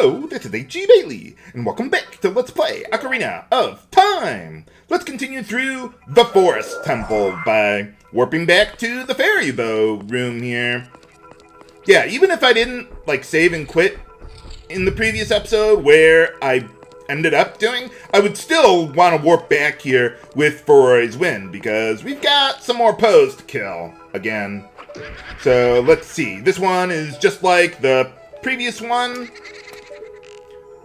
Hello, this is H.G. Bailey, and welcome back to Let's Play Ocarina of Time! Let's continue through the Forest Temple by warping back to the Fairy Bow room here. Yeah, even if I didn't, save and quit in the previous episode where I ended up doing, I would still want to warp back here with Farore's Wind, because we've got some more poes to kill, again. So, let's see. This one is just like the previous one,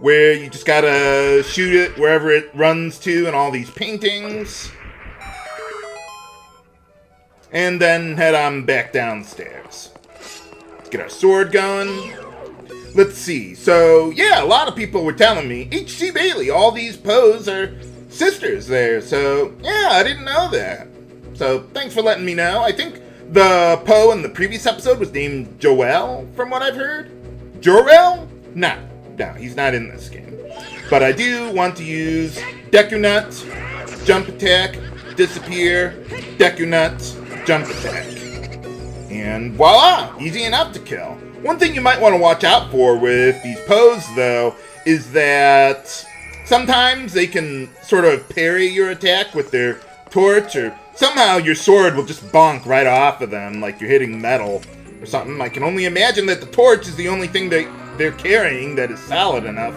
where you just gotta shoot it wherever it runs to in all these paintings. And then head on back downstairs. Let's get our sword going. Let's see. So, yeah, a lot of people were telling me, H.C. Bailey, all these poes are sisters there. So, yeah, I didn't know that. So, thanks for letting me know. I think the poe in the previous episode was named Joel, from what I've heard. Jorel? No, he's not in this game. But I do want to use Deku Nut, Jump Attack, Disappear, Deku Nut, Jump Attack. And voila! Easy enough to kill. One thing you might want to watch out for with these poes, though, is that sometimes they can sort of parry your attack with their torch, or somehow your sword will just bonk right off of them like you're hitting metal or something. I can only imagine that the torch is the only thing they're carrying that is solid enough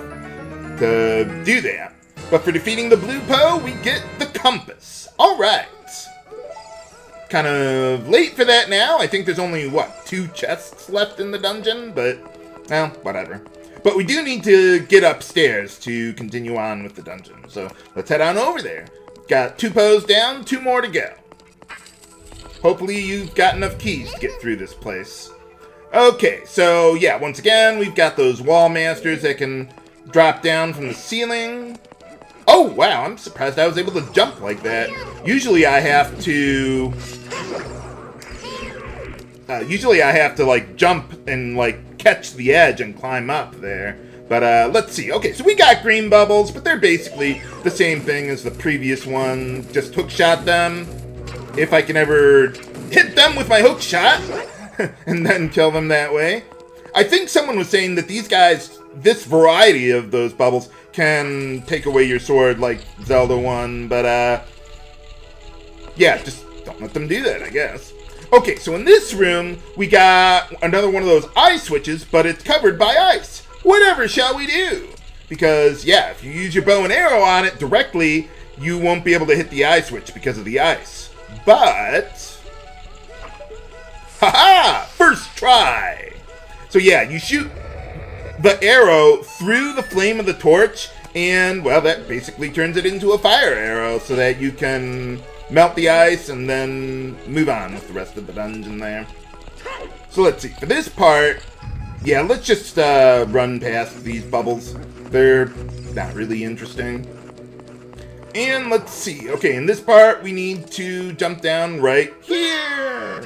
to do that. But for defeating the blue poe, we get the compass. Alright. Kind of late for that now. I think there's only, 2 chests left in the dungeon? But, well, whatever. But we do need to get upstairs to continue on with the dungeon. So, let's head on over there. Got 2 poes down, 2 more to go. Hopefully you've got enough keys to get through this place. Okay, so yeah, once again, we've got those wall masters that can drop down from the ceiling. Oh, wow, I'm surprised I was able to jump like that. Usually I have to, jump and, catch the edge and climb up there. But, let's see. Okay, so we got green bubbles, but they're basically the same thing as the previous one. Just hook shot them. If I can ever hit them with my hook shot, and then kill them that way. I think someone was saying that these guys, this variety of those bubbles, can take away your sword like Zelda 1, but, yeah, just don't let them do that, I guess. Okay, so in this room, we got another one of those ice switches, but it's covered by ice. Whatever shall we do? Because, yeah, if you use your bow and arrow on it directly, you won't be able to hit the eye switch because of the ice. But, haha, first try. So yeah, you shoot the arrow through the flame of the torch, and well, that basically turns it into a fire arrow so that you can melt the ice and then move on with the rest of the dungeon there. So let's see, for this part, yeah, let's just run past these bubbles. They're not really interesting. And let's see. Okay, in this part, we need to jump down right here.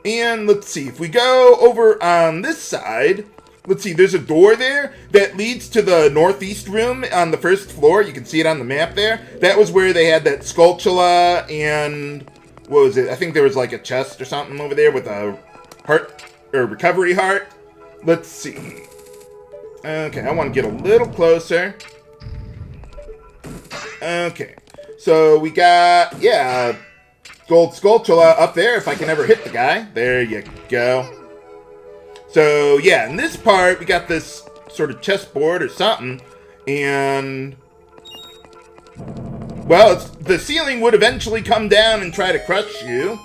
And let's see. If we go over on this side, let's see. There's a door there that leads to the northeast room on the first floor. You can see it on the map there. That was where they had that Skulltula and, what was it? I think there was a chest or something over there with a heart, or recovery heart. Let's see. Okay, I want to get a little closer. Okay, so we got, yeah, gold Skulltula up there if I can ever hit the guy. There you go. So, yeah, in this part, we got this sort of chessboard or something, and, well, the ceiling would eventually come down and try to crush you.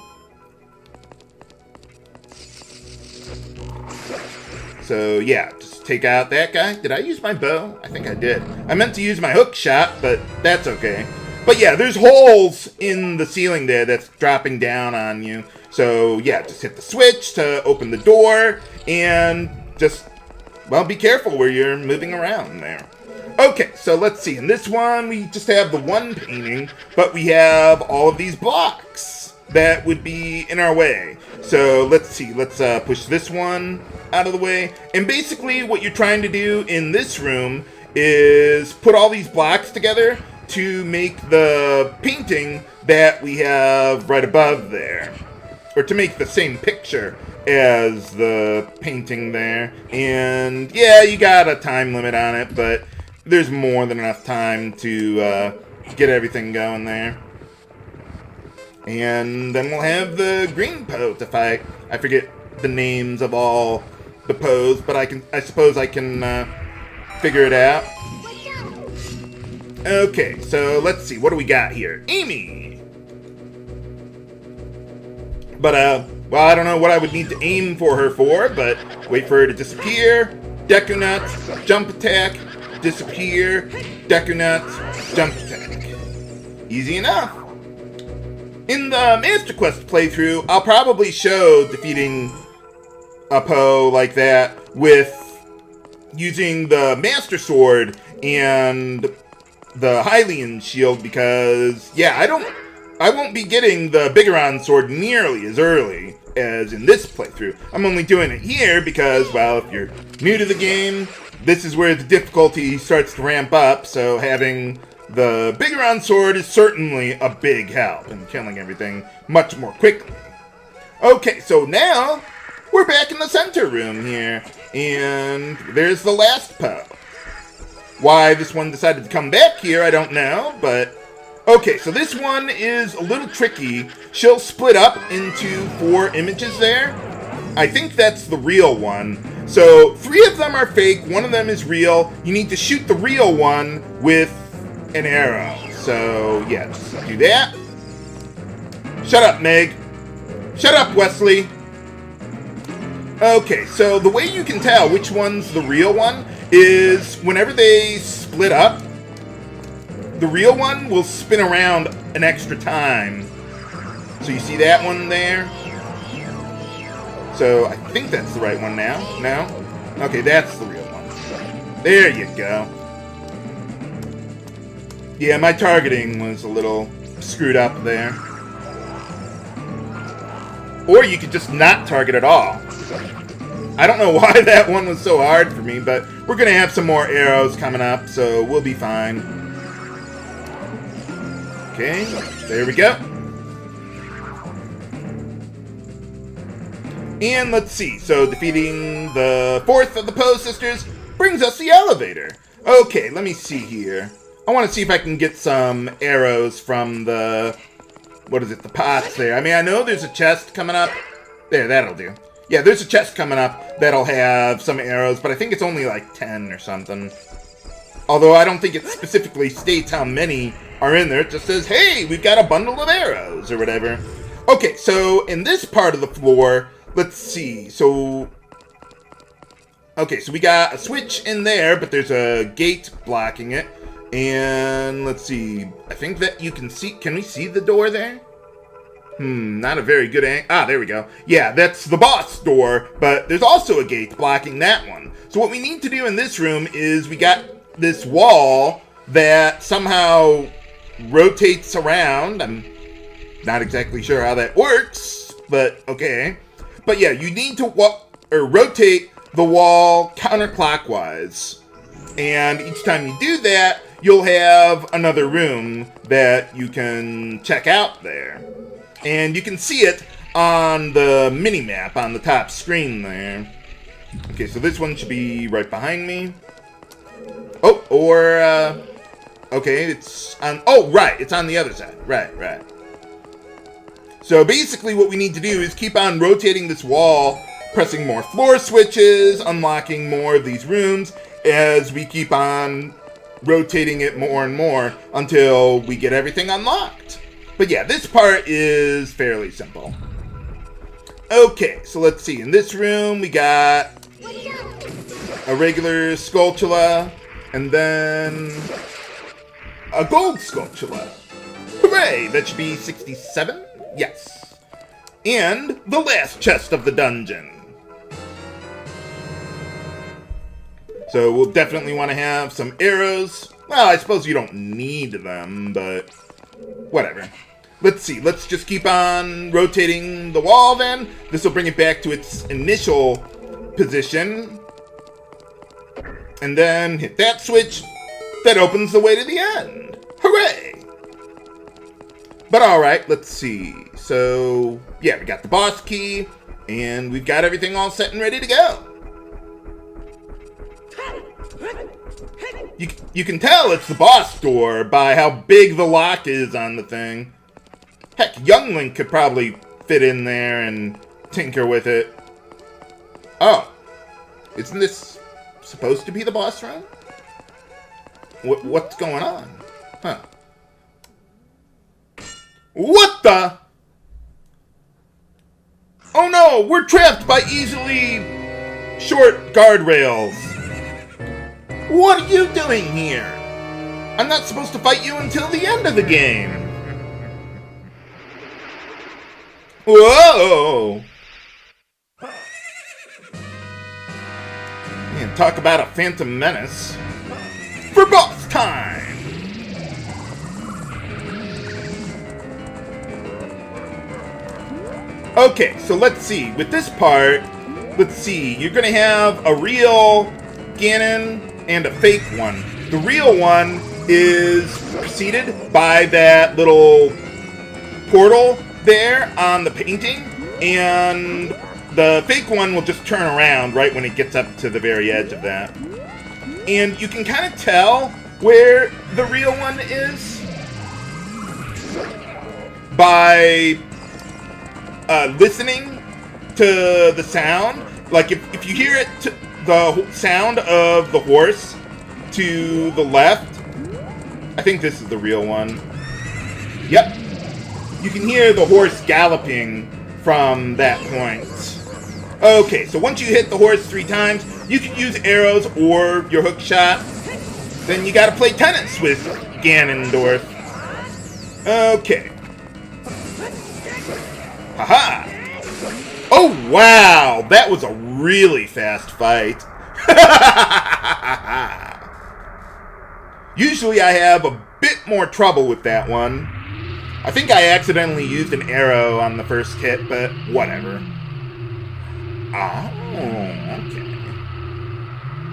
So, yeah, just take out that guy. Did I use my bow? I think I did. I meant to use my hook shot, but that's okay. But yeah, there's holes in the ceiling there that's dropping down on you. So, yeah, just hit the switch to open the door, and just, well, be careful where you're moving around there. Okay, so let's see. In this one, we just have the one painting, but we have all of these blocks that would be in our way. So let's see. Let's push this one out of the way. And basically what you're trying to do in this room is put all these blocks together to make the painting that we have right above there. Or to make the same picture as the painting there. And yeah, you got a time limit on it, but there's more than enough time to get everything going there. And then we'll have the green poet. If I forget the names of all the poes, but I suppose I can figure it out. Okay, so let's see. What do we got here? Amy! But, well, I don't know what I would need to aim for her for, but wait for her to disappear. Deku Nuts, jump attack, disappear, Deku Nuts, jump attack. Easy enough. In the Master Quest playthrough, I'll probably show defeating a Poe like that with using the Master Sword and the Hylian Shield because, yeah, I won't be getting the Bigoron Sword nearly as early as in this playthrough. I'm only doing it here because, well, if you're new to the game, this is where the difficulty starts to ramp up, so having the Bigoron Sword is certainly a big help in killing everything much more quickly. Okay, so now we're back in the center room here, and there's the last Poe. Why this one decided to come back here, I don't know, but okay, so this one is a little tricky. She'll split up into 4 images there. I think that's the real one. So 3 of them are fake, 1 of them is real. You need to shoot the real one with an arrow. So yeah, just do that. Shut up, Meg. Shut up, Wesley. Okay, so the way you can tell which one's the real one is whenever they split up, the real one will spin around an extra time. So you see that one there? So I think that's the right one now. No? Okay, that's the real one. There you go. Yeah, my targeting was a little screwed up there. Or you could just not target at all. I don't know why that one was so hard for me, but we're going to have some more arrows coming up, so we'll be fine. Okay, there we go. And let's see, so defeating the 4th of the Poe sisters brings us the elevator. Okay, let me see here. I want to see if I can get some arrows from the, what is it, the pots there. I mean, I know there's a chest coming up. There, that'll do. Yeah, there's a chest coming up that'll have some arrows, but I think it's only like 10 or something. Although I don't think it specifically states how many are in there. It just says, hey, we've got a bundle of arrows or whatever. Okay, so in this part of the floor, let's see. So, okay, so we got a switch in there, but there's a gate blocking it. And let's see. I think that you can see. Can we see the door there? Not a very good angle. Ah, there we go. Yeah, that's the boss door, but there's also a gate blocking that one. So what we need to do in this room is we got this wall that somehow rotates around. I'm not exactly sure how that works, but okay. But yeah, you need to rotate the wall counterclockwise. And each time you do that, you'll have another room that you can check out there. And you can see it on the mini-map on the top screen there. Okay, so this one should be right behind me. Oh, or, okay, it's on, oh, right, it's on the other side. Right. So basically what we need to do is keep on rotating this wall, pressing more floor switches, unlocking more of these rooms, as we keep on rotating it more and more until we get everything unlocked. But yeah, this part is fairly simple. Okay, so let's see. In this room, we got a regular Skulltula, and then a gold Skulltula. Hooray! That should be 67? Yes. And the last chest of the dungeon. So we'll definitely want to have some arrows. Well, I suppose you don't need them, but whatever. Let's see. Let's just keep on rotating the wall then. This will bring it back to its initial position. And then hit that switch. That opens the way to the end. Hooray! But alright, let's see. So, yeah, we got the boss key. And we've got everything all set and ready to go. You can tell it's the boss door by how big the lock is on the thing. Heck, young Link could probably fit in there and tinker with it. Oh, isn't this supposed to be the boss room? What's going on? Huh. What the? Oh no, we're trapped by easily short guardrails. What are you doing here? I'm not supposed to fight you until the end of the game. Whoa! Man, talk about a phantom menace. For boss time! Okay, so let's see. With this part, let's see. You're gonna have a real Ganon and a fake one. The real one is preceded by that little portal there on the painting, and the fake one will just turn around right when it gets up to the very edge of that. And you can kind of tell where the real one is by listening to the sound. Like if you hear it, the sound of the horse to the left, I think this is the real one. Yep. You can hear the horse galloping from that point. Okay, so once you hit the horse 3 times, you can use arrows or your hook shot. Then you gotta play tennis with Ganondorf. Okay. Haha! Oh wow! That was a really fast fight. Usually I have a bit more trouble with that one. I think I accidentally used an arrow on the first hit, but whatever. Oh, okay.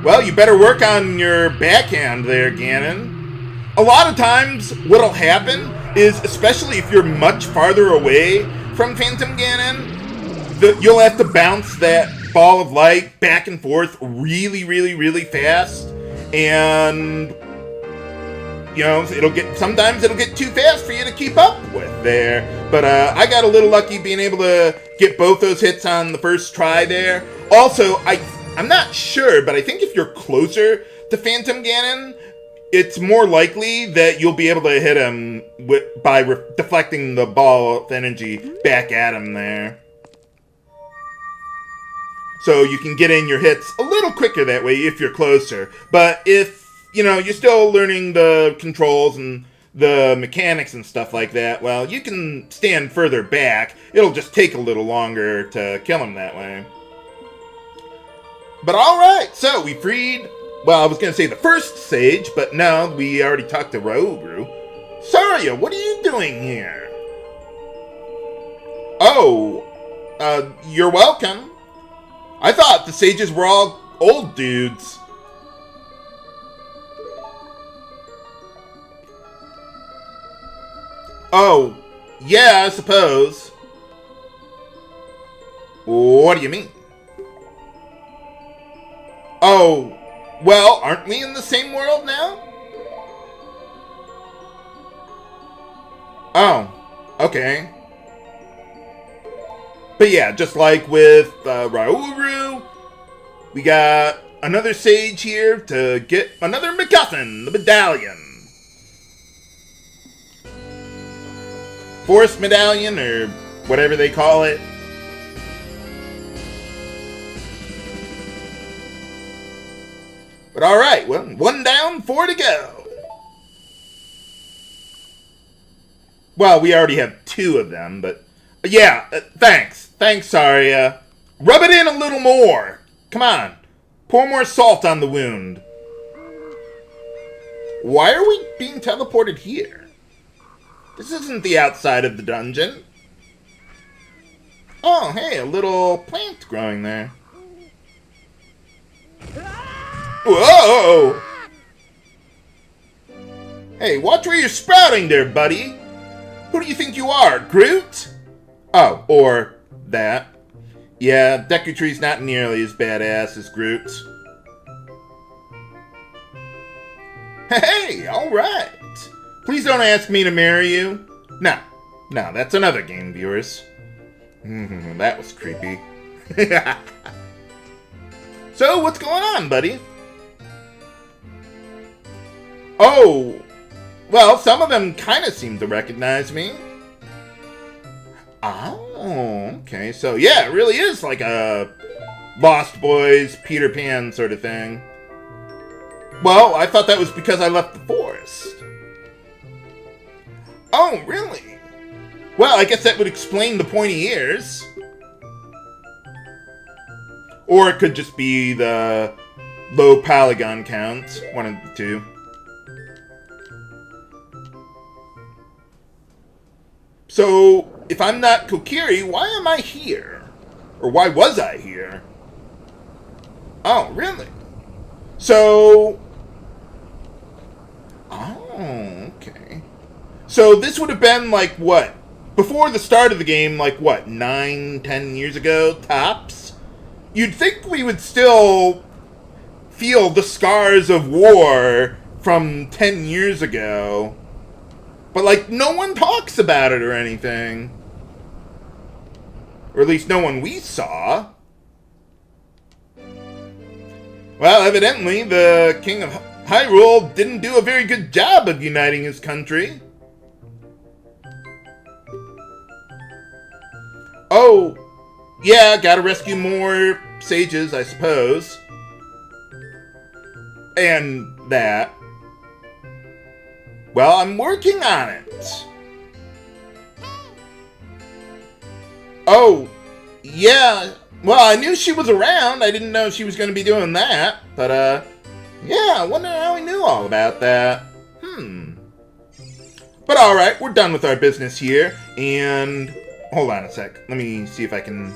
Well, you better work on your backhand there, Ganon. A lot of times, what'll happen is, especially if you're much farther away from Phantom Ganon, you'll have to bounce that ball of light back and forth really, really, really fast. And, you know, sometimes it'll get too fast for you to keep up with there. But I got a little lucky being able to get both those hits on the first try there. Also, I'm not sure, but I think if you're closer to Phantom Ganon, it's more likely that you'll be able to hit him by deflecting the ball of energy back at him there. So you can get in your hits a little quicker that way if you're closer. But if, you know, you're still learning the controls and the mechanics and stuff like that, well, you can stand further back. It'll just take a little longer to kill him that way. But alright, so we freed, well, I was going to say the first sage, but no, we already talked to Raugru. Saria, what are you doing here? Oh, you're welcome. I thought the sages were all old dudes. Oh, yeah, I suppose. What do you mean? Oh, well, aren't we in the same world now? Oh, okay. But yeah, just like with Raugru, we got another sage here to get another MacGuffin, the medallion. Forest medallion, or whatever they call it. But alright, well, 1 down, 4 to go. Well, we already have 2 of them, but yeah, thanks. Thanks, Saria. Rub it in a little more. Come on. Pour more salt on the wound. Why are we being teleported here? This isn't the outside of the dungeon. Oh, hey, a little plant growing there. Whoa! Hey, watch where you're sprouting there, buddy. Who do you think you are, Groot? Oh, or that. Yeah, Deku Tree's not nearly as badass as Groot's. Hey, alright! Please don't ask me to marry you. No, that's another game, viewers. That was creepy. So, what's going on, buddy? Oh, well, some of them kind of seem to recognize me. Oh, okay. So, yeah, it really is like a Lost Boys, Peter Pan sort of thing. Well, I thought that was because I left the forest. Oh, really? Well, I guess that would explain the pointy ears. Or it could just be the low polygon count. One of the two. So, if I'm not Kokiri, why am I here? Or why was I here? Oh, really? So... Oh, okay. So this would have been like, what? Before the start of the game, like, what? 9-10 years ago, tops? You'd think we would still feel the scars of war from 10 years ago. But, like, no one talks about it or anything. Or at least no one we saw. Well, evidently, the King of Hyrule didn't do a very good job of uniting his country. Oh, yeah, gotta rescue more sages, I suppose. And that. Well, I'm working on it. Oh, yeah. Well, I knew she was around. I didn't know she was going to be doing that. But, yeah, I wonder how he knew all about that. But alright, we're done with our business here. And, hold on a sec. Let me see if I can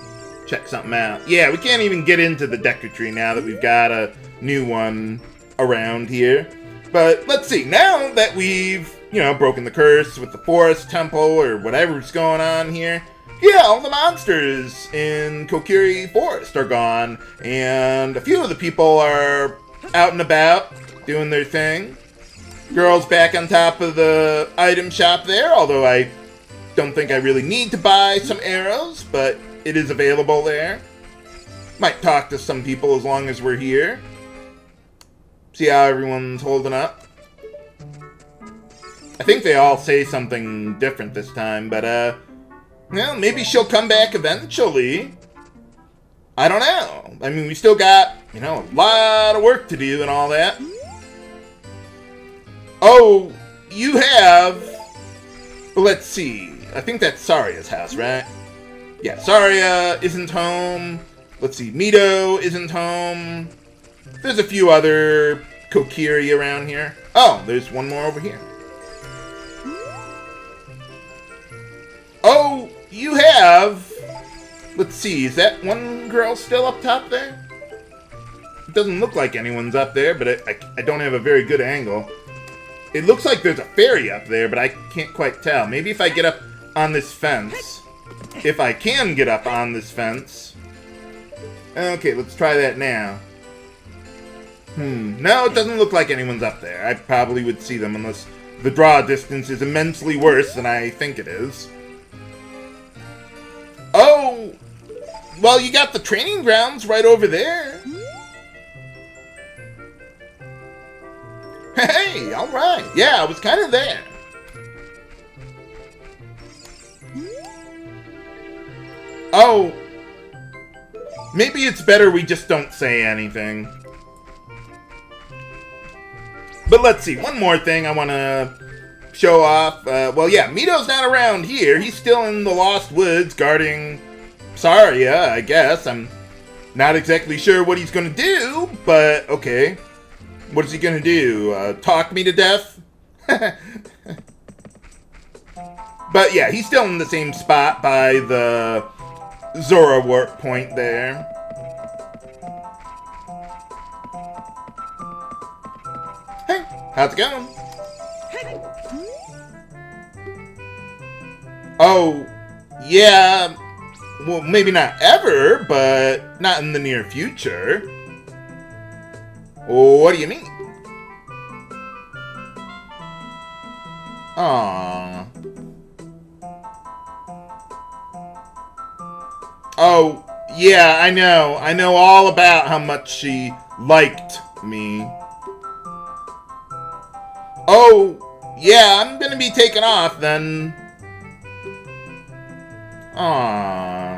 check something out. Yeah, we can't even get into the Deku Tree now that we've got a new one around here. But, let's see. Now that we've, broken the curse with the forest temple or whatever's going on here. Yeah, all the monsters in Kokiri Forest are gone, and a few of the people are out and about, doing their thing. Girl's back on top of the item shop there, although I don't think I really need to buy some arrows, but it is available there. Might talk to some people as long as we're here. See how everyone's holding up. I think they all say something different this time, but, well, maybe she'll come back eventually. I don't know. I mean, we still got, a lot of work to do and all that. Oh, you have... Well, let's see. I think that's Saria's house, right? Yeah, Saria isn't home. Let's see, Mito isn't home. There's a few other Kokiri around here. Oh, there's one more over here. Oh, you have... Let's see, is that one girl still up top there? It doesn't look like anyone's up there, but I don't have a very good angle. It looks like there's a fairy up there, but I can't quite tell. Maybe if I get up on this fence. If I can get up on this fence. Okay, let's try that now. No, it doesn't look like anyone's up there. I probably would see them unless the draw distance is immensely worse than I think it is. Oh! Well, you got the training grounds right over there. Hey, alright. Yeah, I was kind of there. Oh. Maybe it's better we just don't say anything. But let's see, one more thing I want to show off. Well, yeah, Mito's not around here. He's still in the Lost Woods guarding Saria, I guess. I'm not exactly sure what he's going to do, but okay. What is he going to do? Talk me to death? But yeah, he's still in the same spot by the Zora warp point there. Hey, how's it going? Oh, yeah. Well, maybe not ever, but not in the near future. What do you mean? Aww. Oh, yeah, I know. I know all about how much she liked me. Oh, yeah, I'm gonna be taken off then. Aww.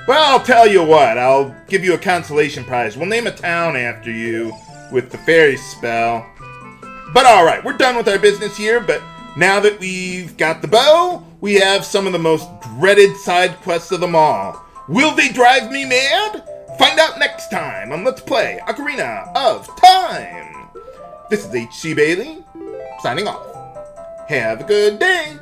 Well, I'll tell you what. I'll give you a consolation prize. We'll name a town after you with the fairy spell. But alright, we're done with our business here, but now that we've got the bow, we have some of the most dreaded side quests of them all. Will they drive me mad? Find out next time on Let's Play Ocarina of Time. This is H.C. Bailey, signing off. Have a good day.